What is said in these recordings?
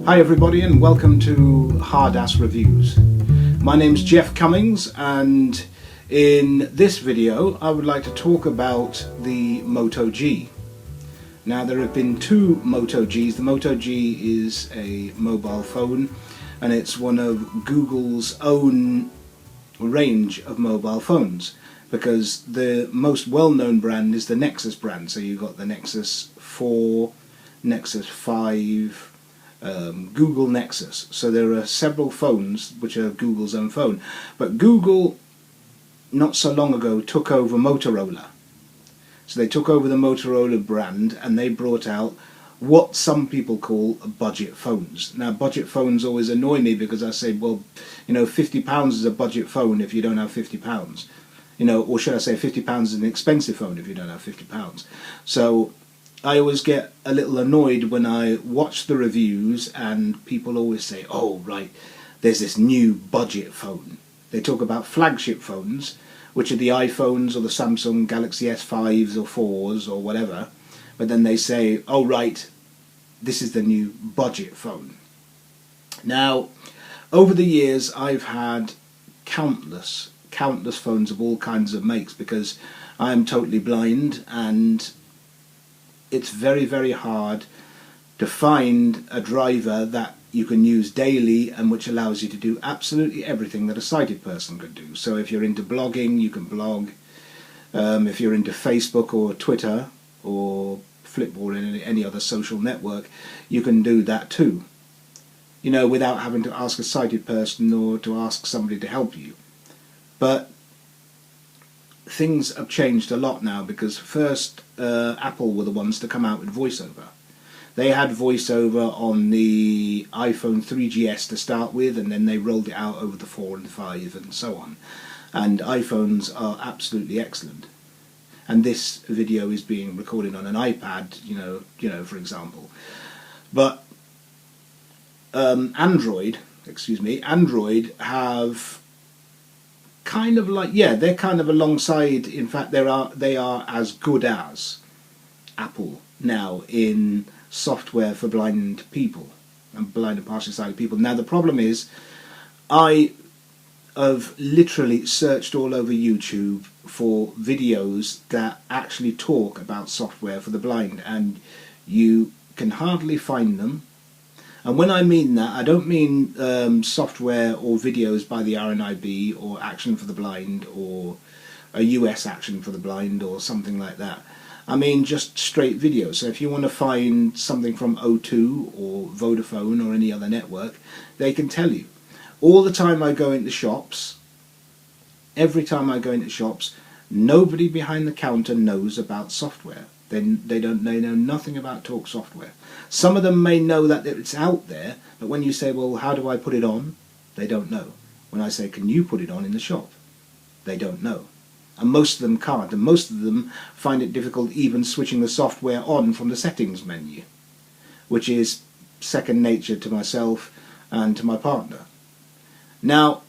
Hi everybody and welcome to Hard Ass Reviews. My name's Jeff Cummings, and in this video I would like to talk about the Moto G. Now there have been two Moto Gs. The Moto G is a mobile phone and it's one of Google's own range of mobile phones, because the most well-known brand is the Nexus brand. So you've got the Nexus 4, Nexus 5, Google Nexus. So there are several phones which are Google's own phone. But Google, not so long ago, took over Motorola. So they took over the Motorola brand and they brought out what some people call budget phones. Now budget phones always annoy me, because I say, well, you know, £50 is a budget phone if you don't have £50. You know, or should I say £50 is an expensive phone if you don't have £50. So I always get a little annoyed when I watch the reviews and people always say, oh right, there's this new budget phone. They talk about flagship phones, which are the iPhones or the Samsung Galaxy S5s or 4s or whatever, but then they say, oh right, this is the new budget phone. Now, over the years I've had countless phones of all kinds of makes, because I am totally blind and it's very, very hard to find a driver that you can use daily and which allows you to do absolutely everything that a sighted person could do. So if you're into blogging, you can blog. If you're into Facebook or Twitter or Flipboard or any other social network, you can do that too, you know, without having to ask a sighted person or to ask somebody to help you. But things have changed a lot now, because first Apple were the ones to come out with VoiceOver. They had VoiceOver on the iPhone 3GS to start with, and then they rolled it out over the 4 and 5 and so on. And iPhones are absolutely excellent. And this video is being recorded on an iPad, you know, for example. But Android have kind of like, yeah, they're kind of alongside. In fact, they are as good as Apple now in software for blind people and blind and partially sighted people. Now the problem is, I have literally searched all over YouTube for videos that actually talk about software for the blind, and you can hardly find them. And when I mean that, I don't mean software or videos by the RNIB or Action for the Blind or a US Action for the Blind or something like that. I mean just straight videos. So if you want to find something from O2 or Vodafone or any other network, they can tell you. All the time I go into shops, every time I go into shops, nobody behind the counter knows about software. They know nothing about talk software. Some of them may know that it's out there, but when you say, well, how do I put it on? They don't know. When I say, can you put it on in the shop? They don't know. And most of them can't, and most of them find it difficult even switching the software on from the settings menu, which is second nature to myself and to my partner. Now,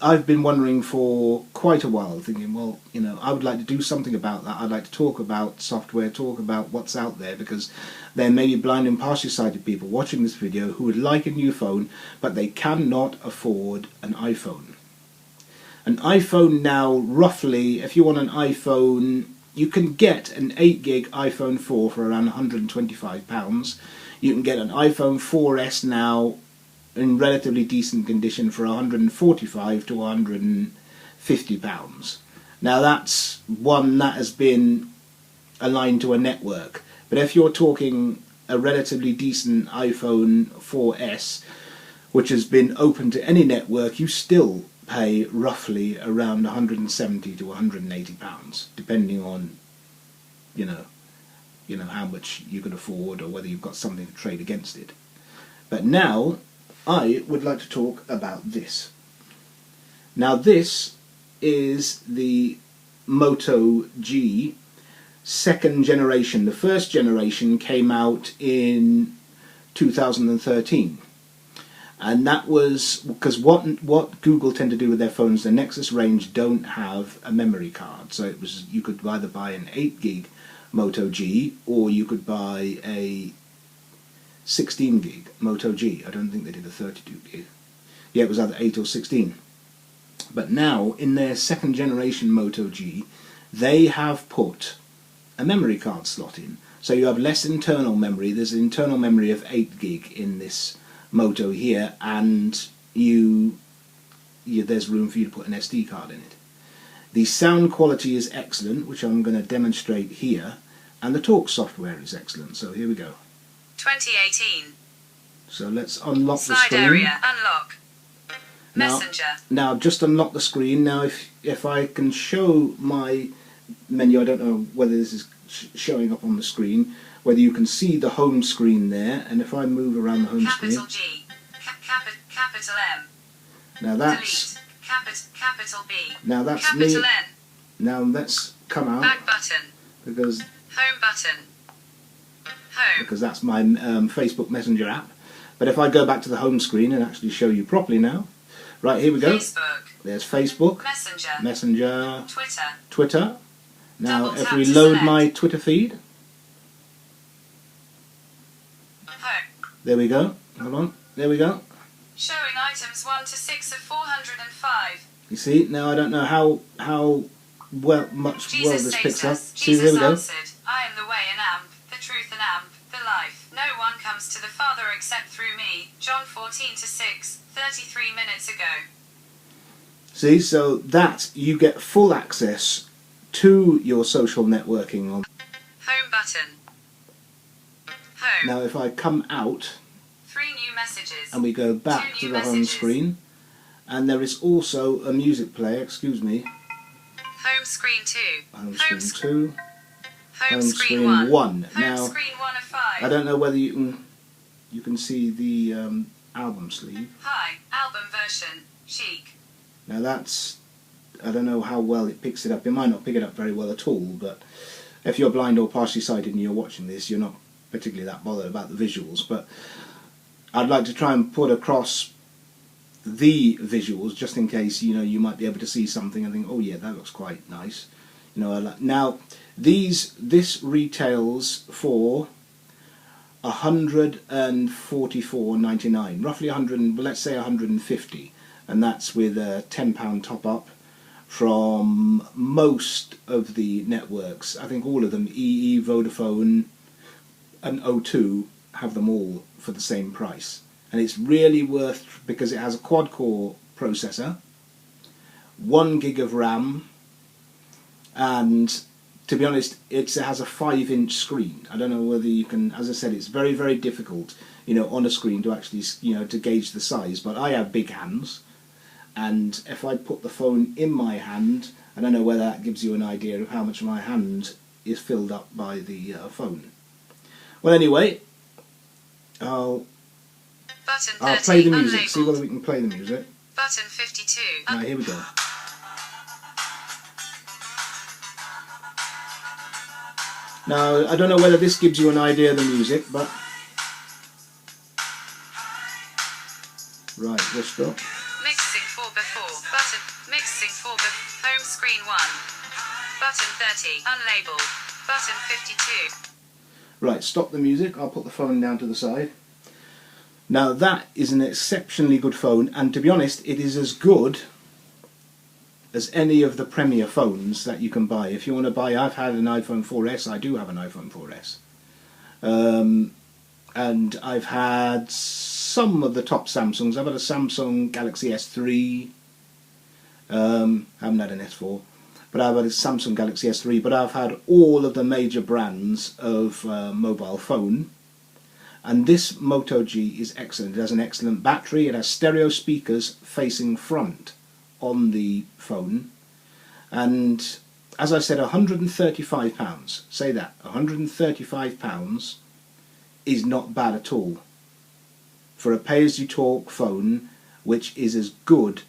I've been wondering for quite a while, thinking, well, you know, I would like to do something about that. I'd like to talk about software, talk about what's out there, because there may be blind and partially sighted people watching this video who would like a new phone, but they cannot afford an iPhone. An iPhone now, roughly, if you want an iPhone, you can get an 8 gig iPhone 4 for around £125. You can get an iPhone 4S now in relatively decent condition for £145 to £150. Now that's one that has been aligned to a network. But if you're talking a relatively decent iPhone 4S, which has been open to any network, you still pay roughly around £170 to £180, depending on, you know how much you can afford or whether you've got something to trade against it. But now I would like to talk about this. Now this is the Moto G second generation. The first generation came out in 2013. And that was because what Google tend to do with their phones, the Nexus range don't have a memory card. So it was, you could either buy an 8 gig Moto G, or you could buy a 16 gig Moto G. I don't think they did a 32 gig. Yeah, it was either 8 or 16. But now, in their second generation Moto G, they have put a memory card slot in. So you have less internal memory. There's an internal memory of 8 gig in this Moto here, and there's room for you to put an SD card in it. The sound quality is excellent, which I'm going to demonstrate here, and the talk software is excellent. So here we go. 2018. So let's unlock the Side screen. area, unlock. Messenger. Now just unlock the screen. Now if I can show my menu, I don't know whether this is showing up on the screen, whether you can see the home screen there, and if I move around the home Capital screen. G. Capital M. Now that's Delete. Capital B. Now that's Capital me. N. Now let's come out Back button. because Home button. Home. because that's my Facebook Messenger app. But if I go back to the home screen and actually show you properly now, right, here we go. Facebook. There's Facebook, Messenger. Twitter. Now Double if tap we to load select. my Twitter feed, Home. there we go. Hold on, there we go. Showing items 1 to 6 of 405. You see, now I don't know how well Jesus this saved picks up. us. See, Jesus there we go. answered, I am the way and am, the truth and am, the life. No one comes to the Father except through me. John 14 to 6, 33 minutes ago. See, so that you get full access to your social networking on. Home button. Home. Now if I come out 3 new messages. and we go back 2 to new the home messages. screen, and there is also a music player, excuse me, Home screen 2. home screen 2, Home home screen screen 1. 1. Home Now screen 1 of 5. I don't know whether you can see the album sleeve. Hi, album version, chic. Now that's, I don't know how well it picks it up. It might not pick it up very well at all, but if you're blind or partially sighted and you're watching this, you're not particularly that bothered about the visuals. But I'd like to try and put across the visuals just in case, you might be able to see something and think, oh yeah, that looks quite nice. Now this retails for $144.99, roughly 100, let's say 150, and that's with a £10 top up from most of the networks. I think all of them, EE, Vodafone and O2, have them all for the same price. And it's really worth, because it has a quad-core processor, 1 gig of RAM, and to be honest, it has a 5-inch screen. I don't know whether you can, as I said, it's very, very difficult, on a screen to actually, to gauge the size, but I have big hands, and if I put the phone in my hand, I don't know whether that gives you an idea of how much my hand is filled up by the phone. Well, anyway, I'll play the music, unlabeled. see whether we can play the music. Button 52. Now, here we go. Now, I don't know whether this gives you an idea of the music, but... Right, let's go. Mixing 4 before. Button. Mixing 4 before. Home screen 1. Button 30. Unlabeled. Button 52. Right, stop the music. I'll put the phone down to the side. Now, that is an exceptionally good phone, and to be honest, it is as good as any of the Premier phones that you can buy. If you want to buy, I've had an iPhone 4S, I do have an iPhone 4S. And I've had some of the top Samsungs. I've had a Samsung Galaxy S3, haven't had an S4, but I've had a Samsung Galaxy S3, but I've had all of the major brands of mobile phone. And this Moto G is excellent. It has an excellent battery, it has stereo speakers facing front on the phone, and as I said, £135, say that, £135 is not bad at all for a pay-as-you-talk phone which is as good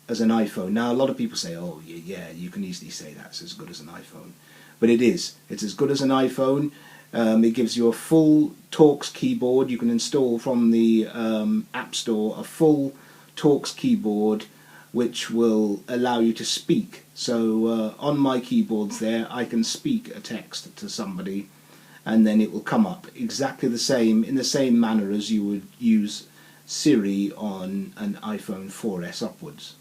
as an iPhone. Now a lot of people say, oh yeah, you can easily say that's as good as an iPhone, but it is. It's as good as an iPhone. It gives you a full Talks keyboard. You can install from the App Store a full Talks keyboard which will allow you to speak. So on my keyboards there, I can speak a text to somebody, and then it will come up exactly the same, in the same manner as you would use Siri on an iPhone 4S upwards.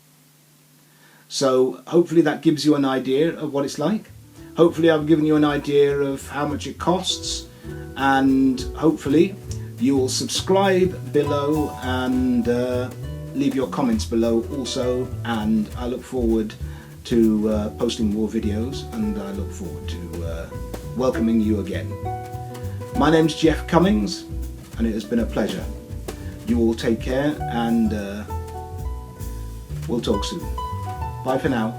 So hopefully that gives you an idea of what it's like. Hopefully I've given you an idea of how much it costs, and hopefully you will subscribe below and leave your comments below also, and I look forward to posting more videos, and I look forward to welcoming you again. My name's Jeff Cummings, and it has been a pleasure. You all take care, and we'll talk soon. Bye for now.